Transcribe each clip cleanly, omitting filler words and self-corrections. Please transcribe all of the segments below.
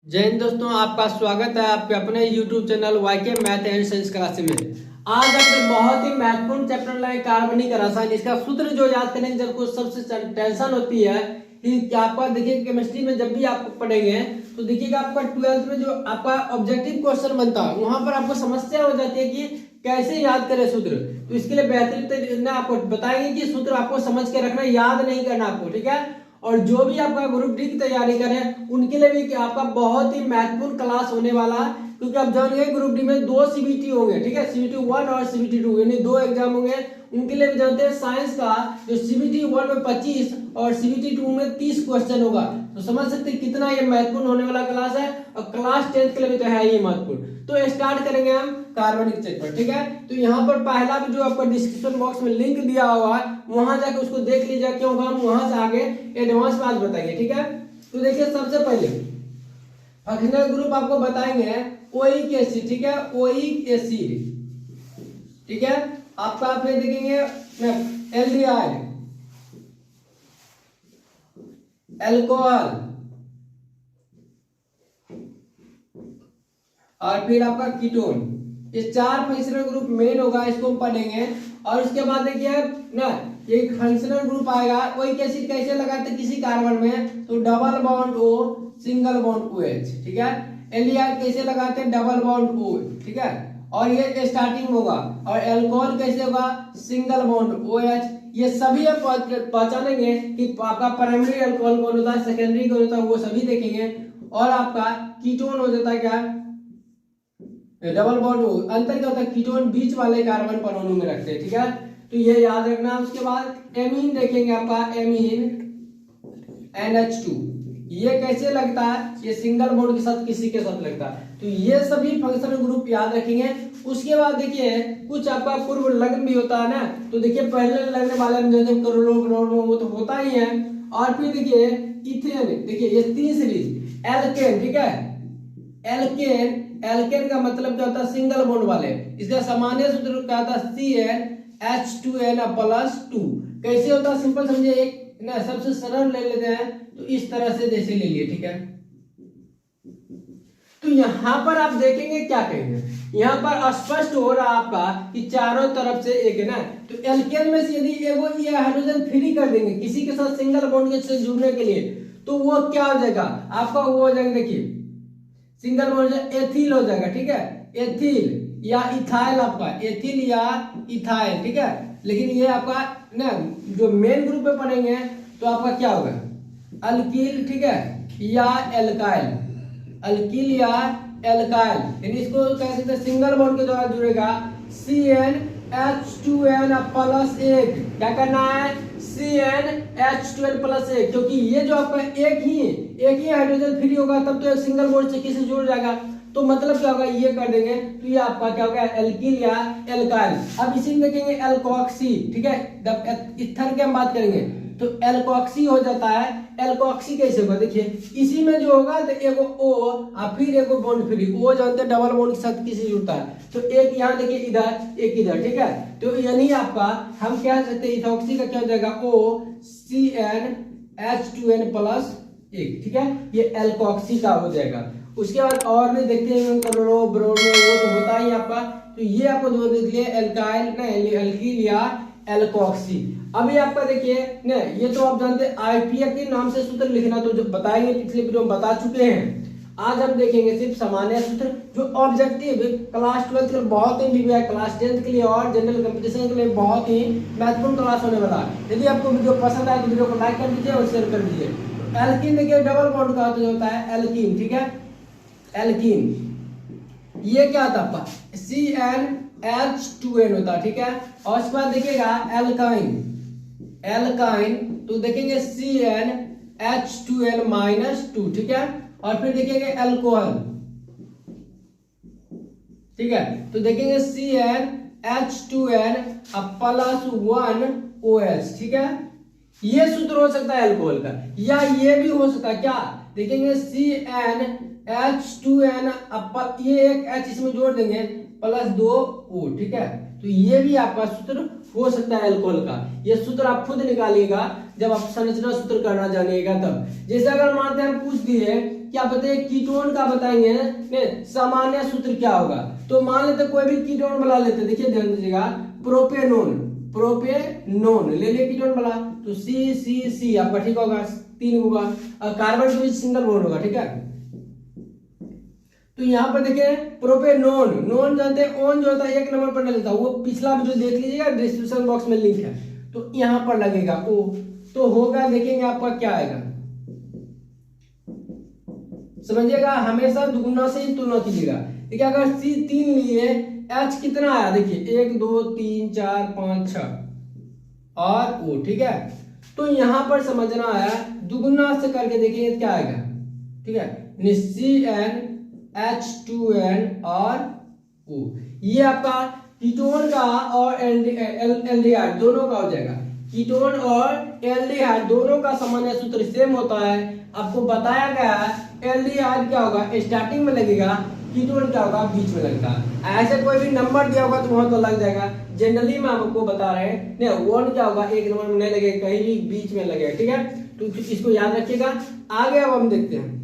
जय हिंद दोस्तों, आपका स्वागत है आपके अपने YouTube channel YK math and science class में। आज आपने बहुत ही महत्वपूर्ण चैप्टर लाए कार्बनिक रसायन। इसका सूत्र जो याद करेंगे जब कुछ सबसे टेंशन होती है कि आपका देखिए केमिस्ट्री में जब भी आप पढ़ेंगे तो देखिएगा आपका 12th में जो आपका ऑब्जेक्टिव क्वेश्चन बनता है वहां पर आपको समस्या हो जाती है कि कैसे याद करें सूत्र। तो इसके लिए बेहतरीन तरीके आपको बताएंगे कि सूत्र आपको समझ के रखना, याद नहीं करना आपको, ठीक है। और जो भी आपका ग्रुप डी की तैयारी करें उनके लिए भी आपका बहुत ही महत्वपूर्ण क्लास होने वाला है, क्योंकि आप जानेंगे ग्रुप डी में 2 सीबीटी होंगे, ठीक है। सीबीटी 1 और सीबीटी 2 यानी 2 एग्जाम होंगे। उनके लिए भी जानते हैं साइंस का जो सीबीटी 1 में 25 और सीबीटी 2 में 30 क्वेश्चन होगा। तो समझ सकते हैं कितना ये महत्वपूर्ण होने वाला क्लास है, और क्लास 10 के लिए भी तो है ये महत्वपूर्ण। तो स्टार्ट करेंगे हम कार्बनिक चैप्टर, ठीक है। तो यहाँ पर पहला भी जो आपको डिस्क्रिप्शन बॉक्स में लिंक दिया हुआ है वहां जाकर उसको देख लीजिए, क्योंकि हम वहां से आगे एडवांस बात बताएंगे, ठीक है। तो देखिए सबसे पहले फंक्शनल ग्रुप आपको बताएंगे ओइक एसिड, ठीक है, ओइक एसिड, ठीक है। आपका आप देखेंगे एल्डिहाइड, अल्कोहल, और फिर आपका कीटोन। ये 4 फंक्शनल ग्रुप मेन होगा, इसको हम पढ़ेंगे। और उसके बाद देखिए ना ये फंक्शनल ग्रुप आएगा ओइक एसिड कैसे लगाते किसी कार्बन में, तो double bond O single bond O H, ठीक है। एल्डिहाइड कैसे लगाते हैं, डबल बॉन्ड ओ, ठीक है, और ये स्टार्टिंग होगा। और अल्कोहल कैसे होगा, सिंगल बॉन्ड ओ एच। ये सभी आप पहचानेंगे कि आपका प्राइमरी अल्कोहल कौन होता है, सेकेंडरी कौन होता है, वो सभी देखेंगे। और आपका कीटोन हो जाता है क्या, डबल बॉन्ड ओ। अंतर क्या होता है, कीटोन बीच वाले कार्बन परमाणु में रखते हैं, ठीक है। तो ये याद रखना। उसके बाद एमीन देखेंगे आपका, एमीन NH2 ये कैसे लगता है, ये सिंगल बॉन्ड के साथ किसी के साथ लगता है। तो ये सभी फंक्शनल ग्रुप याद रखेंगे। उसके बाद देखिए कुछ आपका पूर्व लग्न भी होता है ना, तो देखिए पहले लगने वाले में जैसे करोड़ों वो तो होता ही है। और फिर देखिए इथेन, देखिए ये 3 सीरीज एल्केन, ठीक है। एल्केन, एल्केन का मतलब क्या होता है, सिंगल बॉन्ड वाले। इसका सामान्य सूत्र क्या होता है, CnH2n+2। कैसे होता है, सिंपल समझिए, एक ना सबसे सरल ले लेते हैं तो इस तरह से जैसे ले लिए, ठीक है। तो यहां पर आप देखेंगे क्या कहेंगे, यहां पर स्पष्ट हो रहा आपका कि चारों तरफ से एक है ना। तो एल्केन में से यदि एगो ये हाइड्रोजन फ्री कर देंगे किसी के साथ सिंगल बॉन्ड के साथ जुड़ने के लिए, तो वो क्या हो जाएगा आपका, वो हो जाएगा देखिए सिंगल बॉन्ड एथिल हो जाएगा, ठीक है। एथिल या इथाइल, आपका एथिल या इथाइल, ठीक है। लेकिन ये आपका ना जो मेन ग्रुप में पढ़ेंगे तो आपका क्या होगा, अल्किल, ठीक है, या एल्काइल, अल्किल या एल्काइल। यानी इसको कह सकते हैं सिंगल बॉन्ड के द्वारा जुड़ेगा CnH2n+1। क्या करना है, CnH2n+1, क्योंकि ये जो आपका एक ही हाइड्रोजन फ्री होगा तब तो एक सिंगल बॉन्ड से किसी जुड़ जाएगा। तो मतलब क्या होगा, ये कर देंगे तो ये आपका क्या होगा, एल्किल या एल्काइल। अब इसी में देखेंगे एल्कोक्सी, ठीक है। जब ईथर की हम बात करेंगे तो एल्कोक्सी हो जाता है। एल्कोक्सी कैसे होगा, देखिए इसी में जो होगा तो एगो ओ और फिर एगो बॉन्ड फ्री, ओ जानते हैं डबल बॉन्ड के साथ किसी जुड़ता है, तो एक यहाँ देखिए इधर एक इधर, ठीक है। तो यानी आपका हम कह सकते हैं इथॉक्सी का क्या हो जाएगा, O CnH2n+1, ठीक है। ये एल्कोक्सी का हो जाएगा। उसके बाद और भी देखते हैं क्लोरो ब्रोमो, वो तो होता ही आपका। तो ये आपको दो देख लिए एल्काइल ना, एल्किल या एल्कोक्सी। अभी आपका देखिए ना, ये तो आप जानते हैं IPA के नाम से सूत्र लिखना, तो जो बताएंगे पिछले वीडियो में बता चुके हैं। आज हम देखेंगे सिर्फ सामान्य सूत्र जो ऑब्जेक्टिव क्लास 12 के लिए बहुत ही है, क्लास 10 के लिए और जनरल कंपटीशन के लिए बहुत ही महत्वपूर्ण क्लास होने वाला है। यदि आपको वीडियो पसंद आए तो वीडियो को लाइक कर दीजिए और शेयर कर दीजिए। एल्किन देखिए डबल बॉन्ड का होता है एल्किन, ठीक है। एल्किन ये क्या था आपका, CnH2n होता है, ठीक है। और उसके बाद देखिएगा एल्काइन, एल्काइन तो देखेंगे CnH2n-2, ठीक है। और फिर देखेंगे अल्कोहल, ठीक है, तो देखेंगे CnH2n+1OH, ठीक है। ये सूत्र हो सकता है अल्कोहल का, या ये भी हो सकता है क्या, देखेंगे CnH2n, ये एक H इसमें जोड़ देंगे +2O, ठीक है। तो ये भी आपका सूत्र हो सकता है अल्कोहल का। ये सूत्र आप खुद निकालिएगा जब आप संरचना सूत्र करना जानिएगा तब। जैसे अगर मानते हैं हम पूछ दिए क्या बताइए कीटोन का बताएंगे ने सामान्य सूत्र क्या होगा। तो मान लेते कोई भी कीटोन बना लेते, देखिए ध्यान दीजिएगा, प्रोपेनोन, प्रोपेनोन ले लिए कीटोन बना, तो सी सी सी आपका ठीक होगा, 3 होगा, और कार्बन के बीच सिंगल बॉन्ड होगा, ठीक है। तो यहाँ पर देखिए प्रोपेनोन, नोन जानते हैं, ओन जो होता है 1 नंबर पर नहीं लेता, वो पिछला वीडियो देख लीजिएगा, डिस्क्रिप्शन बॉक्स में लिंक है, तो यहाँ पर लगेगा ओ, तो होगा देखेंगे आपका क्या आएगा, समझिएगा, हमेशा दुगुना से ही तुलना कीजिएगा। देखिए अगर सी 3 लिए, एच कितना आया, देखिए 1 2 3 4 5 6 और ओ, ठीक है। तो यहां पर समझना है दुगुना से करके देखिए क्या आएगा, ठीक है, CnH2n और O, ये आपका कीटोन का और एल्डिहाइड दोनों का हो जाएगा। कीटोन और एल्डिहाइड दोनों का सामान्य सूत्र सेम होता है, आपको बताया गया है। एल्डिहाइड क्या होगा, स्टार्टिंग में लगेगा, कीटोन क्या होगा, बीच में लगेगा। ऐसे कोई भी नंबर दिया होगा तो वहां तो लग जाएगा, जनरली में आपको बता रहे हैं नहीं, 1 क्या होगा 1 नंबर में नहीं लगेगा, कहीं भी बीच में लगेगा, ठीक है। तो इसको याद रखिएगा। आगे अब हम देखते हैं,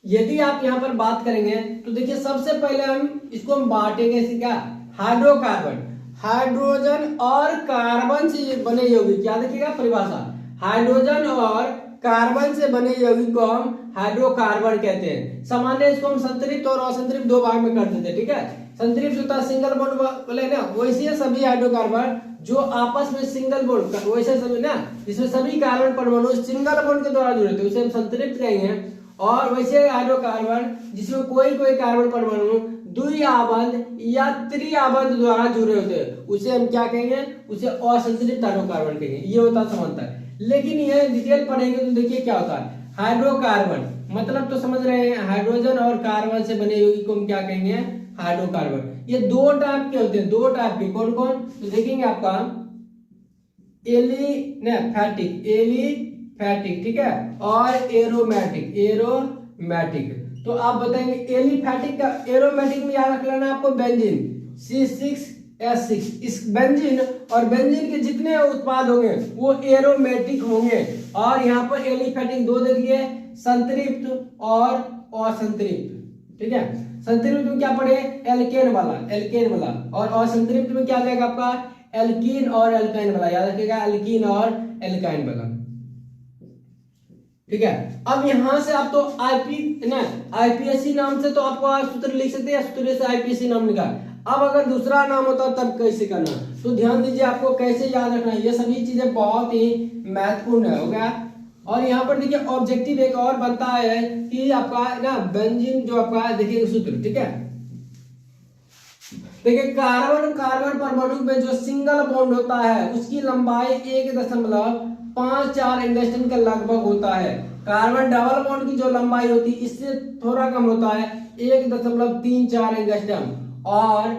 यदि आप यहाँ पर बात करेंगे तो देखिए सबसे पहले इसको हम बांटेंगे, क्या, हाइड्रोकार्बन, हाइड्रोजन और कार्बन से बने यौगिक, क्या देखिएगा परिभाषा, हाइड्रोजन और कार्बन से बने यौगिक को हम हाइड्रोकार्बन कहते हैं। सामान्य इसको हम संतृप्त और असंतृप्त 2 भाग में कर देते हैं, ठीक है। संतृप्त होता है सिंगल बॉन्ड बोले ना, वैसे सभी हाइड्रोकार्बन जो आपस में सिंगल बॉन्ड, वैसे सभी ना जिसमें सभी कार्बन परमाणु सिंगल बॉन्ड के द्वारा जुड़े थे उसे हम संतृप्त कहेंगे। और वैसे हाइड्रोकार्बन जिसमें कोई कोई कार्बन परमाणु द्विआबंध या त्रिआबंध द्वारा जुड़े होते हैं उसे हम क्या कहेंगे, उसे असंतृप्त हाइड्रोकार्बन कहेंगे। ये होता समानता है, लेकिन ये डिटेल पढ़ेंगे तो देखिए क्या होता है। हाइड्रोकार्बन मतलब तो समझ रहे हैं, हाइड्रोजन और कार्बन से बने यौगिक को हम क्या कहेंगे, हाइड्रोकार्बन। ये 2 टाइप के होते हैं, 2 टाइप के, कौन कौन, तो देखेंगे आपका एलिफैटिक, ठीक है, और एरोमेटिक, एरोमेटिक। तो आप बताएंगे एलिफैटिक का, एरोमेटिक में याद रख लेना आपको बेंजीन C6H6, इस बेंजीन और बेंजीन के जितने उत्पाद होंगे वो एरोमेटिक होंगे। और यहाँ पर एलिफैटिक 2 दे दिए, संतृप्त और असंतृप्त, ठीक है। संतृप्त में क्या पढ़े, एल्केन वाला, और असंतृप्त में क्या जाएगा आपका, एल्कीन और एल्काइन वाला, याद रखिएगा, एल्कीन और एल्काइन वाला, ठीक है। अब यहां से आप तो आईपीएससी नाम से तो आपको सूत्र लिख सकते हैं, सूत्र से आईपीएससी नाम लिखा। अब अगर दूसरा नाम होता तब कैसे करना, तो ध्यान दीजिए, आपको कैसे याद रखना है, ये सभी चीजें बहुत ही महत्वपूर्ण है, हो गया। और यहाँ पर देखिए ऑब्जेक्टिव एक और बनता है कि आपका ना बेंजीन जो आपका देखिए सूत्र, ठीक है। देखिए कार्बन परमाणु में जो सिंगल बॉन्ड होता है उसकी लंबाई 1.54 एंगस्ट्रॉम के लगभग होता है। कार्बन डबल बॉन्ड की जो लंबाई होती है इससे थोड़ा कम होता है, 1.34 एंगस्ट्रॉम। और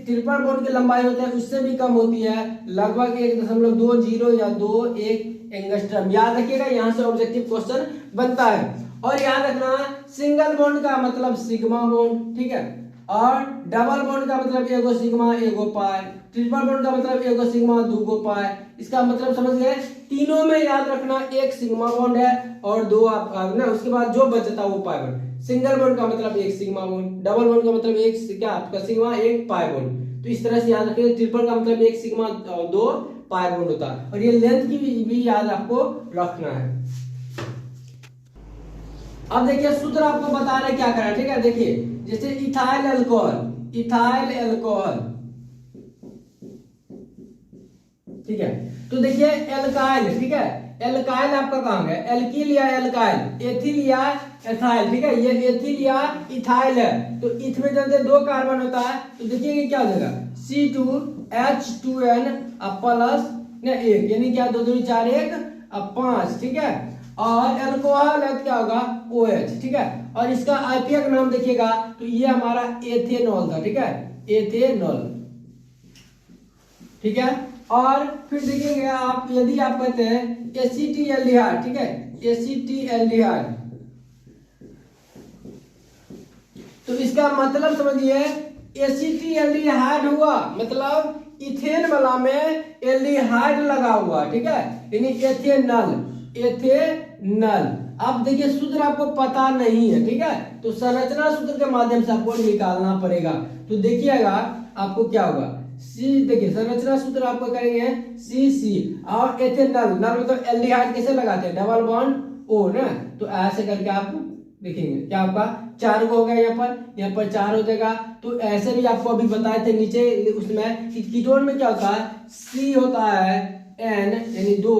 ट्रिपल बॉन्ड की लंबाई होता है उससे भी कम होती है, लगभग 1.20 या 21 एंगस्ट्रॉम। याद रखिएगा, यहाँ से ऑब्जेक्टिव क्वेश्चन बनता है। और याद रखना सिंगल बॉन्ड का मतलब सिग्मा बॉन्ड, ठीक है, और डबल बॉन्ड का मतलब एगो सिग्मा एगो पाई, ट्रिपल बॉन्ड का मतलब एगो सिग्मा दूगो पाई। इसका मतलब समझ गए, तीनों में याद रखना एक सिग्मा बॉन्ड है और 2 आप ना, उसके बाद जो बचता वो पाई बॉन्ड। सिंगल बॉन्ड का मतलब एक सिग्मा बॉन्ड, डबल बॉन्ड का मतलब एक क्या आपका सिग्मा एक पाई बॉन्ड। तो इस तरह से याद रखिए, ट्रिपल का मतलब एक सिग्मा 2 पाई बॉन्ड होता है। और ये लेंथ की भी याद आपको रखना है। अब देखिए सूत्र आपको बता रहे क्या करना है, ठीक है। देखिए जैसे इथाइल अल्कोहल, ठीक है। तो देखिए एल्काइल, ठीक है, एल्काइल आपका काम है, एल्किल या एल्काइल, एथिल या एथाइल, ठीक है। ये एथिल या इथाइल है, तो इथ में जब 2 कार्बन होता है तो देखिए क्या हो जाएगा, C2H2n प्लस 1, यानी क्या 2 2 4 1 5, ठीक है। और एल्कोहल क्या होगा OH, ठीक है। और इसका आईपीए का नाम देखिएगा तो ये हमारा एथेनॉल था, ठीक है, एथेनॉल, ठीक है। और फिर देखिएगा आप, यदि आप कहते हैं एसिटिल्डिहाइड, ठीक है, एसिटिल्डिहाइड, तो इसका मतलब समझिए एसिटिल्डिहाइड हुआ मतलब इथेन वाला में एल्डिहाइड लगा हुआ, ठीक है, यानी एथेनॉल। अब देखिए सूत्र आपको पता नहीं है, ठीक है, तो संरचना सूत्र के माध्यम से आपको निकालना पड़ेगा। तो देखिएगा आपको क्या होगा, सी, देखिए संरचना सूत्र आपको करेंगे सी और एथेनॉल, नल मतलब एल्डिहाइड कैसे लगाते हैं, डबल बॉन्ड ओ ना, तो ऐसे करके आप देखेंगे क्या आपका 4 हो गया, यहाँ पर 4 हो जाएगा। तो ऐसे भी आपको अभी बताए थे नीचे उसमें कि कीटोन में क्या होता है, सी होता है एन यानी 2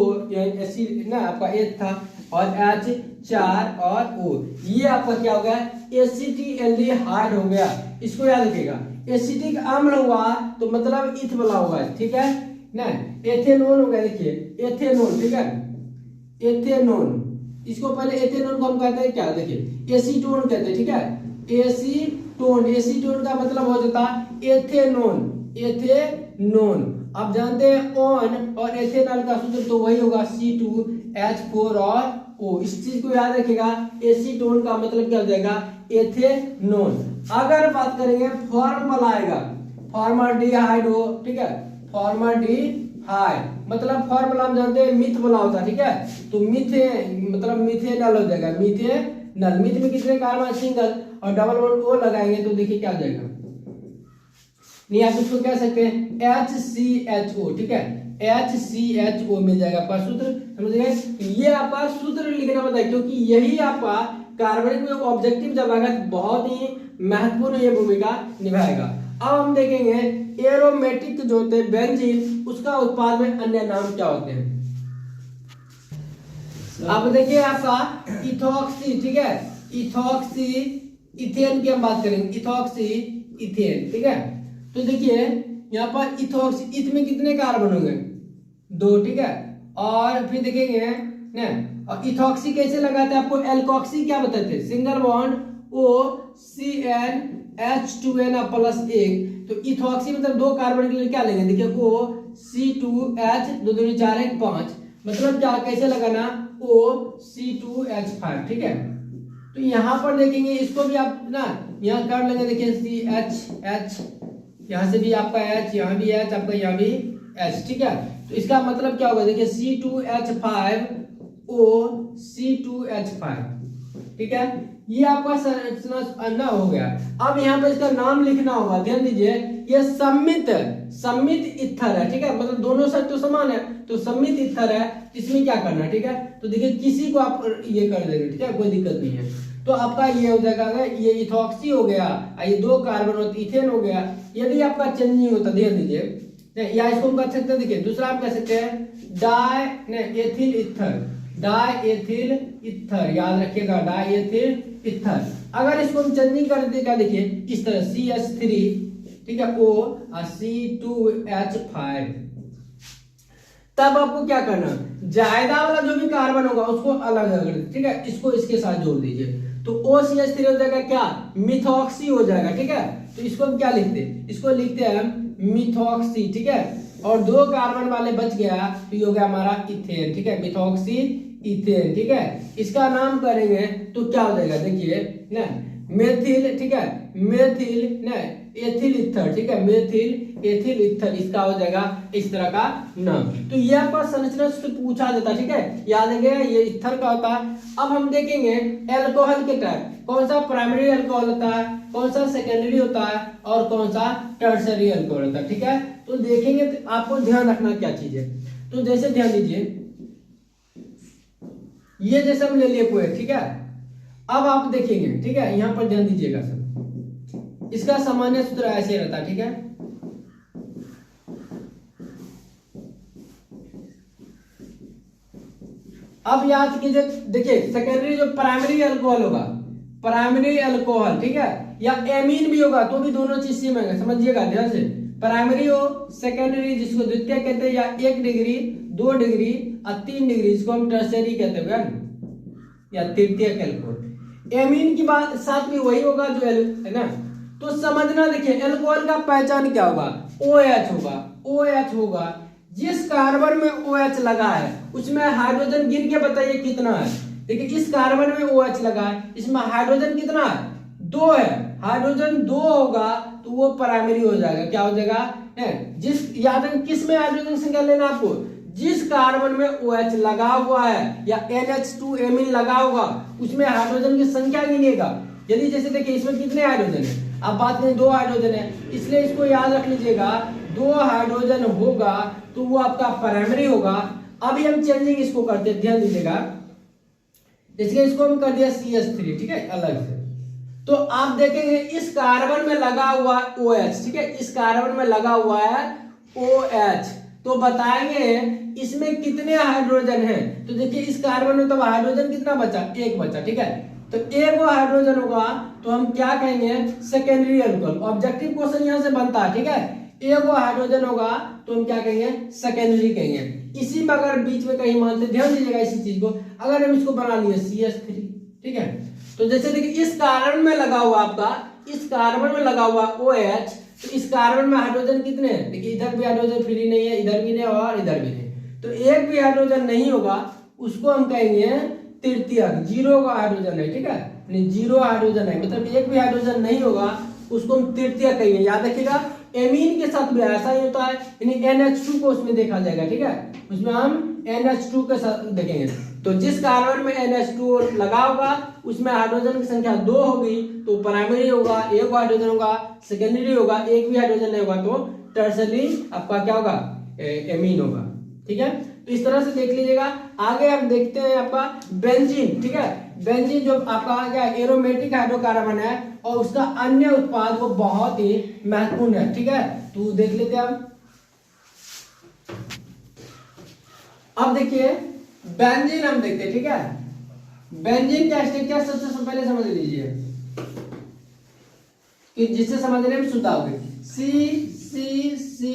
सी ना आपका 1 था और एच 4 और ओ, ये आपका क्या हो गया एसिटिल्डिहाइड हो गया। इसको याद रखिएगा, एसिटिक अम्ल हुआ तो मतलब इथ वाला होगा, ठीक है ना। एथेनॉल हो गया, देखिए एथेनॉल, ठीक है एथेनॉल, इसको पहले एथेनॉल को हम कहते हैं क्या, देखिए एसीटोन कहते हैं, ठीक है एसीटोन, एसीटोन का मतलब हो जाता है एथेनॉल, एथेनॉल। आप जानते हैं ऑन और एथेनॉल का सूत्र तो वही होगा C2H4 और O, इस चीज को याद रखिएगा। एसीटोन का मतलब क्या हो जाएगा एथेनॉल। अगर बात करेंगे फॉर्मलाइगा, फॉर्मल्डिहाइड हो, ठीक है फॉर्मल्डिहाइड मतलब फॉर्मूला हम जानते हैं मिथ वाला होता है, ठीक है, तो मिथे मतलब मिथेनॉल हो जाएगा, मिथेनॉल। मिथ में कितने कार्बन सिंगल और डबल बॉन्ड ओ लगाएंगे तो देखिए क्या हो जाएगा, नहीं आप इसको कह सकते हैं HCHO, ठीक है HCHO मिल जाएगा आपका सूत्र, समझ गए। ये आपका सूत्र लिखना पड़ता है क्योंकि यही आपका कार्बनिक में ऑब्जेक्टिव जब आएगा बहुत ही महत्वपूर्ण ये भूमिका निभाएगा। अब हम देखेंगे एरोमेटिक जो होते हैं बेंजीन, उसका उत्पाद में अन्य नाम क्या होते हैं। अब देखिए आपका इथॉक्सी, ठीक है इथॉक्सी इथेन की हम बात करेंगे, इथॉक्सी इथेन, ठीक है। तो देखिए यहाँ पर इथॉक्सी, इथ में कितने कार्बन होंगे 2, ठीक है, और फिर देखेंगे ना, और इथॉक्सी कैसे लगाते हैं, आपको एल्कोक्सी क्या बताते हैं, single bond OCN H2N plus 1, तो इथॉक्सी मतलब 2 कार्बन के लिए क्या लेंगे, देखिए OC2H 2 2 4 1 5, मतलब क्या कैसे लगाना OC2H5, ठीक है। तो यहाँ पर देखेंगे इसको भी आप ना यहाँ कर लेंगे, देखिए CH यहाँ से भी आपका H, यहाँ भी H आपका, यहाँ भी H, ठीक है। तो इसका मतलब क्या होगा, देखिए C2H5 OC2H5, ठीक है, ये आपका संरचना हो गया। अब यहाँ पे इसका नाम लिखना होगा, ध्यान दीजिए, ये सम्मित इथर है, ठीक है, मतलब दोनों साइड तो समान है, तो सम्मित इथर है, इसमें क्या करना है, ठीक है। तो देखिए किसी को आप ये कर देंगे, ठीक है, कोई दिक्कत नहीं है। तो आपका ये हो जाएगा, ये इथॉक्सी हो गया, ये 2 कार्बन होते इथेन हो गया। यदि आपका चेंजिंग होता, ध्यान दीजिए, या इसको हम कह सकते हैं, देखिए दूसरा आप कह सकते हैं डायएथिल ईथर, डायएथिल ईथर, याद रखिएगा डायएथिल ईथर। अगर इसको हम चेंजिंग कर देगा, देखिए इस तरह CH3, ठीक है O और C2H5, तब आपको क्या करना, ज्यादा वाला जो भी कार्बन होगा उसको अलग अलग कर दीजिए, ठीक है, इसको इसके साथ जोड़ दीजिए, तो OCH3 हो जाएगा क्या, मिथॉक्सी हो जाएगा, ठीक है। तो इसको हम क्या लिखते हैं, इसको लिखते हैं मिथॉक्सी, ठीक है, और 2 कार्बन वाले बच गया तो ये हो गया हमारा इथेन, ठीक है मिथॉक्सी इथेन, ठीक है। इसका नाम करेंगे तो क्या हो जाएगा, देखिए ना मेथिल, ठीक है मेथिल ना एथिल ईथर, ठीक है मेथिल एथिल ईथर, इसका हो जाएगा इस तरह का नाम। तो ये आपका संरचना से पूछा जाता है, ठीक है, याद रखिएगा ये ईथर का होता है। अब हम देखेंगे एल्कोहल के टाइप, कौन सा प्राइमरी अल्कोहल होता है, कौन सा सेकेंडरी होता है और कौन सा टर्सरी अल्कोहल होता है, ठीक है। तो देखेंगे तो आपको ध्यान रखना क्या चीज है, तो जैसे ध्यान दीजिए, ये जैसे हम ले लिए कोई, ठीक है। अब आप देखेंगे, ठीक है, यहां पर ध्यान दीजिएगा सब, इसका सामान्य सूत्र ऐसे रहता है, ठीक है। अब याद कीजिए, देखिए सेकेंडरी जो प्राइमरी अल्कोहल होगा, प्राइमरी अल्कोहल, ठीक है, या एमीन भी होगा तो भी दोनों चीज सेम है, समझिएगा ध्यान से, प्राइमरी हो सेकेंडरी जिसको द्वितीय कहते हैं, या 1 डिग्री 2 डिग्री और 3 डिग्री जिसको हम टर्सरी कहते हैं या तृतीयक अल्कोहल। एमीन की बात साथ में वही होगा जो है ना। तो समझना, देखिए एल्कोहल का पहचान क्या होगा, OH होगा, OH होगा, जिस कार्बन में OH लगा है उसमें हाइड्रोजन गिन के बताइए कितना है। देखिए इस कार्बन में OH लगा है, इसमें हाइड्रोजन कितना है 2 है, हाइड्रोजन 2 होगा तो वो प्राइमरी हो जाएगा, क्या हो जाएगा जिस याद किस में हाइड्रोजन संख्या लेना आपको, जिस कार्बन में OH लगा हुआ है या NH2 एमीन लगा होगा उसमें हाइड्रोजन की संख्या गिनिएगा। यदि जैसे देखिए इसमें कितने हाइड्रोजन है, आप बात करें 2 हाइड्रोजन है, इसलिए इसको याद रख लीजिएगा 2 हाइड्रोजन होगा तो वो आपका प्राइमरी होगा। अभी हम चेंजिंग इसको करते हैं, ध्यान दीजिएगा, इसलिए इसको हम कर दिया CH3, ठीक है, अलग से। तो आप देखेंगे इस कार्बन में लगा हुआ OH, ठीक है, इस कार्बन में लगा हुआ है OH, तो बताएंगे इसमें कितने हाइड्रोजन हैं। तो देखिए इस कार्बन में तो हाइड्रोजन कितना बचा, 1 बचा, ठीक है, तो एक हाइड्रोजन होगा तो हम क्या कहेंगे, सेकेंडरी अल्कोहल। ऑब्जेक्टिव क्वेश्चन यहां से बनता है, ठीक है, एक हाइड्रोजन होगा तो हम क्या कहेंगे, सेकेंडरी कहेंगे। इसी में अगर बीच में कहीं मानते, ध्यान दीजिएगा इसी चीज को, अगर हम इसको बना लिए CH3, ठीक है, तो जैसे देखिए इस कार्बन में लगा हुआ आपका, इस कार्बन में लगा हुआ OH, तो इस कार्बन में हाइड्रोजन कितने हैं, देखिए इधर भी हाइड्रोजन फ्री नहीं है, इधर भी नहीं और इधर भी नहीं, तो एक भी हाइड्रोजन नहीं होगा, उसको हम कहेंगे तृतीयक, 0 का हाइड्रोजन है, ठीक है, 0 हाइड्रोजन है, मतलब एक भी हाइड्रोजन नहीं होगा, उसको हम तृतीयक कहेंगे। याद रखिएगा एमीन के साथ भी ऐसा ही होता है, यानी NH2 को उसमें देखा जाएगा, ठीक है, उसमें हम NH2 के साथ देखेंगे। तो जिस कार्बन में NH2 लगा होगा उसमें हाइड्रोजन की संख्या 2 होगी तो प्राइमरी होगा, एक हाइड्रोजन होगा, सेकेंडरी होगा, एक भी हाइड्रोजन नहीं होगा तो टर्सरी आपका क्या होगा, एमीन होगा, ठीक है। तो इस तरह से देख लीजिएगा। आगे हम देखते हैं आपका बेंजीन, ठीक है, बेंजीन जो आपका क्या एरोमेटिक हाइड्रोकार्बन है और उसका अन्य उत्पाद वो बहुत ही महत्वपूर्ण है, ठीक है, तो देख लेते हैं हम। अब देखिए बेंजीन हम देखते हैं, ठीक है, बेंजीन का स्ट्रक्चर सबसे पहले समझ लीजिए कि जिससे समझने में सुविधा होगी। C C C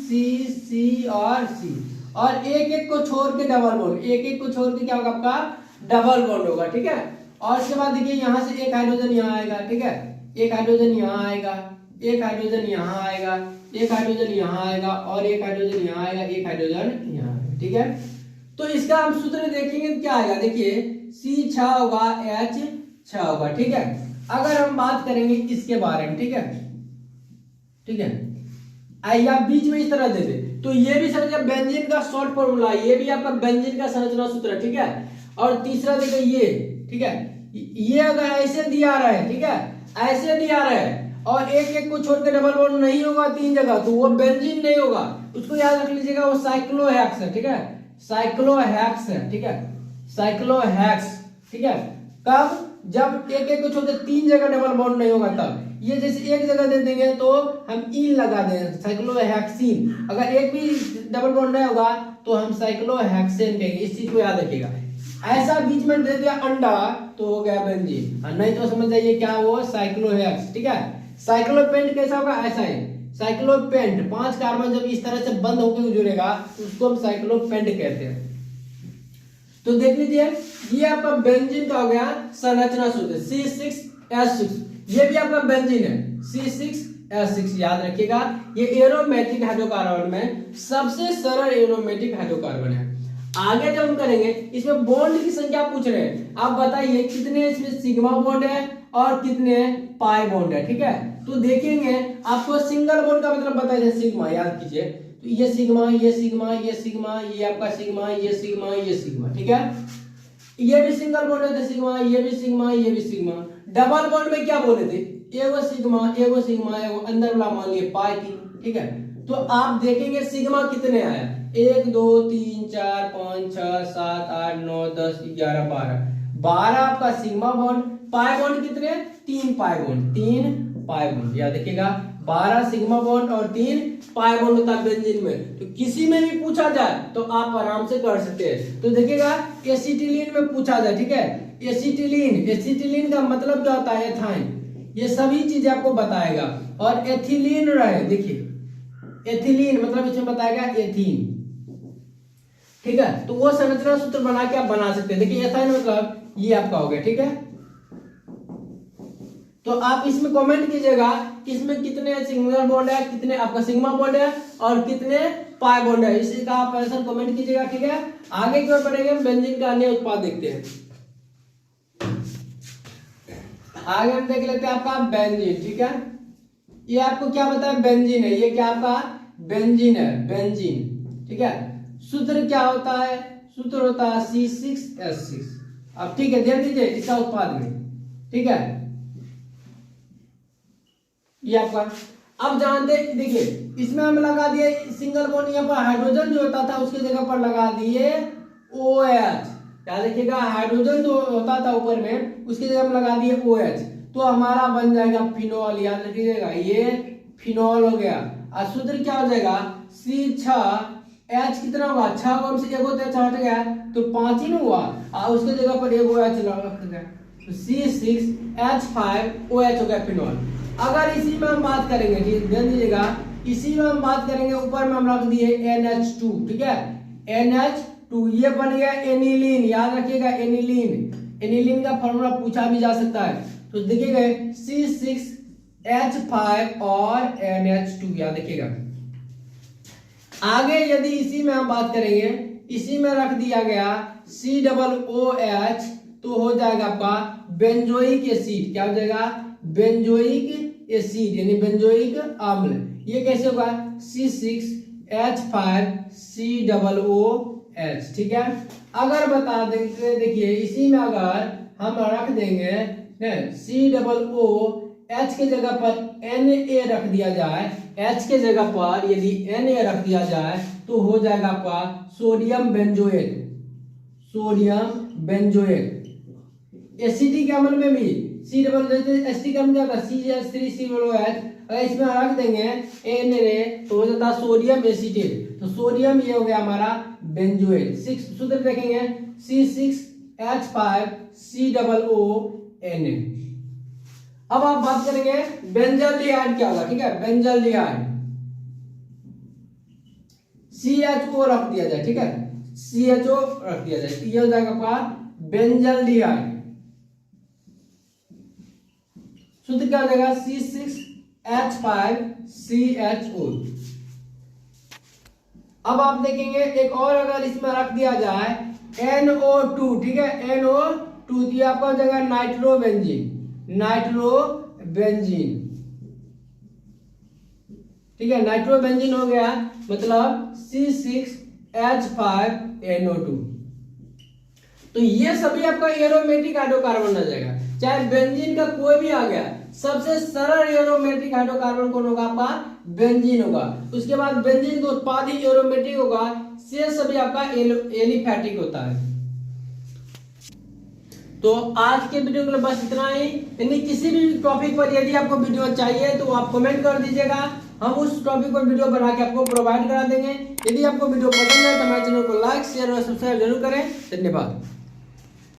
C C और C, और एक एक को छोड़ के डबल बॉन्ड, एक एक को छोड़ के क्या होगा आपका डबल बॉन्ड होगा, ठीक है। और इसके बाद देखिए यहाँ से एक हाइड्रोजन यहाँ आएगा, ठीक है, एक हाइड्रोजन यहाँ आएगा, एक हाइड्रोजन यहाँ आएगा, एक हाइड्रोजन यहाँ आएगा और एक हाइड्रोजन यहाँ आएगा, एक हाइड्रोजन यहाँ आएगा, ठीक है। तो इसका हम सूत्र देखेंगे क्या आएगा, देखिए C 6 होगा, H 6 होगा, ठीक है। अगर हम बात करेंगे इसके बारे में, ठीक है, ठीक है, या बीच में इस तरह दे दे तो ये भी समझिए बेंजीन का शॉर्ट फॉर्मूला, ये भी आपका बेंजीन का संरचना सूत्र, ठीक है। और तीसरा देखिए ये, ठीक है, ये अगर ऐसे दिया रहा है, ठीक है, ऐसे दिया रहा है और एक एक को छोड़ के डबल बॉन्ड नहीं होगा 3 जगह तो वो बेंजीन नहीं होगा, उसको याद रख लीजिएगा, वो साइक्लोहेक्स है, ठीक है, साइक्लोहेक्स है, ठीक है, साइक्लोहेक्स, ठीक है। कब, जब एक एक को छोड़ के 3 जगह डबल बॉन्ड नहीं होगा तब। ये जैसे एक जगह दे देंगे तो हम इन लगा देंगे साइक्लोहेक्सीन, अगर एक भी डबल बॉन्ड नहीं होगा तो हम साइक्लोहेक्सेन कहेंगे, इस चीज को याद रखिएगा। ऐसा बीच में दे दिया अंडा तो हो गया बेंजीन, नहीं तो समझ जाइए क्या वो साइक्लोहेक्स, ठीक है। साइक्लोपेंट कैसा होगा, ऐसा है साइक्लोपेंट, 5 कार्बन जब इस तरह से बंद होकर जुड़ेगा उसको हम साइक्लोपेंट कहते हैं। तो देख लीजिए ये आपका बेंजीन का हो गया संरचना सूत्र C6H6, ये भी आपका बेंजीन है C6H6, याद रखिएगा। ये एरोमेटिक हाइड्रोकार्बन में सबसे सरल एरोमेटिक हाइड्रोकार्बन है। आगे जब हम करेंगे इसमें बॉन्ड की संख्या पूछ रहे हैं, आप बताइए कितने इसमें सिग्मा बॉन्ड है और कितने पाई बॉन्ड है, ठीक है। तो देखेंगे आपको सिंगल बॉन्ड का मतलब बताइए सिग्मा, याद कीजिए, तो ये सिग्मा, ये सिग्मा, ये सिग्मा, ये आपका सिग्मा, ये सिग्मा, ये सिग्मा, ठीक है। ये भी सिंगल बॉन्ड है तो सिग्मा, ये भी सिग्मा, ये भी सिग्मा। डबल बॉन्ड में क्या बोले थे, एगो सिग्मा, एगो सिग्मा, एगो अंदर वाला मान लिए पाई 3, ठीक है। तो आप देखेंगे सिग्मा कितने आया, 1 2 3 4 5 6 7 8 9 10 11 12 आपका सिग्मा बॉन्ड। पाई बॉन्ड कितने, 3 पाई बॉन्ड, 3 पाई बॉन्ड, याद रखिएगा 12 सिग्मा बॉन्ड और 3 पाई बॉन्ड होता है बेंजीन में। तो किसी में भी पूछा जाए तो आप आराम से कर सकते हैं। तो देखिएगा एसिटिलीन में पूछा जाए, ठीक है, एसिटिलीन, एसिटिलीन का मतलब क्या होता है, एथाइन, ये सभी चीजें आपको बताएगा। और एथिलीन रहे, देखिए एथिलीन मतलब इसमें बताएगा एथीन, ठीक है। तो वो संरचना सूत्र बना के आप बना सकते हैं। देखिए एथाइन मतलब ये आपका हो गया, ठीक है। तो आप इसमें कमेंट कीजिएगा कि इसमें कितने सिंगल बॉन्ड है, कितने आपका सिग्मा बॉन्ड है और कितने पाई बॉन्ड है, इसी का आप आंसर कमेंट कीजिएगा, ठीक है। आगे की ओर बढ़ेंगे, बेंजीन का अन्य उत्पाद देखते हैं। आगे हम देख लेते हैं आपका बेंजीन, ठीक है। ये आपको क्या बताया, बेंजीन है, ये क्या आपका बेंजीन है, बेंजीन, ठीक है। सूत्र क्या होता है? सूत्र होता है C6H6। अब ठीक है, ध्यान दीजिए इसका उत्पाद में, ठीक है, ये आपका। अब जानते देखिए, इसमें हम लगा दिए सिंगल बॉन्ड, यहाँ पर हाइड्रोजन जो होता था उसकी जगह पर लगा दिए OH। क्या देखिएगा, हाइड्रोजन जो होता था ऊपर में उसकी जगह हम लगा दिए OH, तो हमारा बन जाएगा फिनॉल। याद रखिएगा, ये फिनॉल हो गया। और सूत्र क्या हो जाएगा? C6H कितना हुआ? 6 को हमसे 1 होता है, 6 हट गया तो 5 ही ना हुआ, और उसके जगह पर 1 OH रख दिया, तो C6H5OH हो गया फिनॉल। अगर इसी में हम बात करेंगे, ठीक ध्यान दीजिएगा, इसी में हम बात करेंगे, ऊपर में हम रख दिए NH2, ठीक है, NH2, ये बन गया एनिलीन। याद रखिएगा एनिलीन, एनिलीन का फॉर्मूला पूछा भी जा सकता है। तो देखिएगा C6H5 और NH2, याद रखिएगा। आगे यदि इसी में हम बात करेंगे, इसी में रख दिया गया COOH, तो हो जाएगा आपका बेंजोइक एसिड। क्या हो जाएगा? बेंजोइक एसिड, यानी बेंजोइक अम्ल। ये कैसे होगा? C6H5COOH, ठीक है। अगर बता देंगे, देखिए इसी में अगर हम रख देंगे COOH के जगह पर Na रख दिया जाए, H के जगह पर यदि Na रख दिया जाए तो हो जाएगा आपका sodium benzoate. Sodium benzoate acidic अम्ल में भी C डबल एसिडिक अम्ल क्या होता है? CH3COOH। अगर इसमें रख देंगे Na तो हो जाता है सोडियम एसिटेट, तो सोडियम ये हो गया हमारा बेंजोएट। सूत्र देखेंगे C6H5COONA। अब आप बात करेंगे बेंजल्डिहाइड क्या होगा, ठीक है, बेंजल्डिहाइड CHO रख दिया जाए, ठीक है, CHO रख दिया जाए, ये हो जाएगा आपका बेंजल्डिहाइड। सूत्र क्या हो जाएगा? C6H5CHO। अब आप देखेंगे एक और, अगर इसमें रख दिया जाए NO2, ठीक है, NO2, तो आपका हो जाएगा नाइट्रोबेंजीन, नाइट्रोबेंजीन, ठीक है, नाइट्रोबेंजीन हो गया, मतलब C6H5NO2। तो ये सभी आपका एरोमेटिक हाइड्रोकार्बन आ जाएगा, चाहे बेंजीन का कोई भी आ गया। सबसे सरल एरोमेटिक हाइड्रोकार्बन कौन होगा? आपका बेंजीन होगा। उसके बाद बेंजीन का उत्पाद ही एरोमेटिक होगा, से सभी आपका एलिफैटिक होता है। तो आज के वीडियो के लिए बस इतना ही। यानी किसी भी टॉपिक पर यदि आपको वीडियो चाहिए तो आप कमेंट कर दीजिएगा, हम उस टॉपिक पर वीडियो बना के आपको प्रोवाइड करा देंगे। यदि आपको वीडियो पसंद है तो हमारे चैनल को लाइक, शेयर और सब्सक्राइब जरूर करें। धन्यवाद।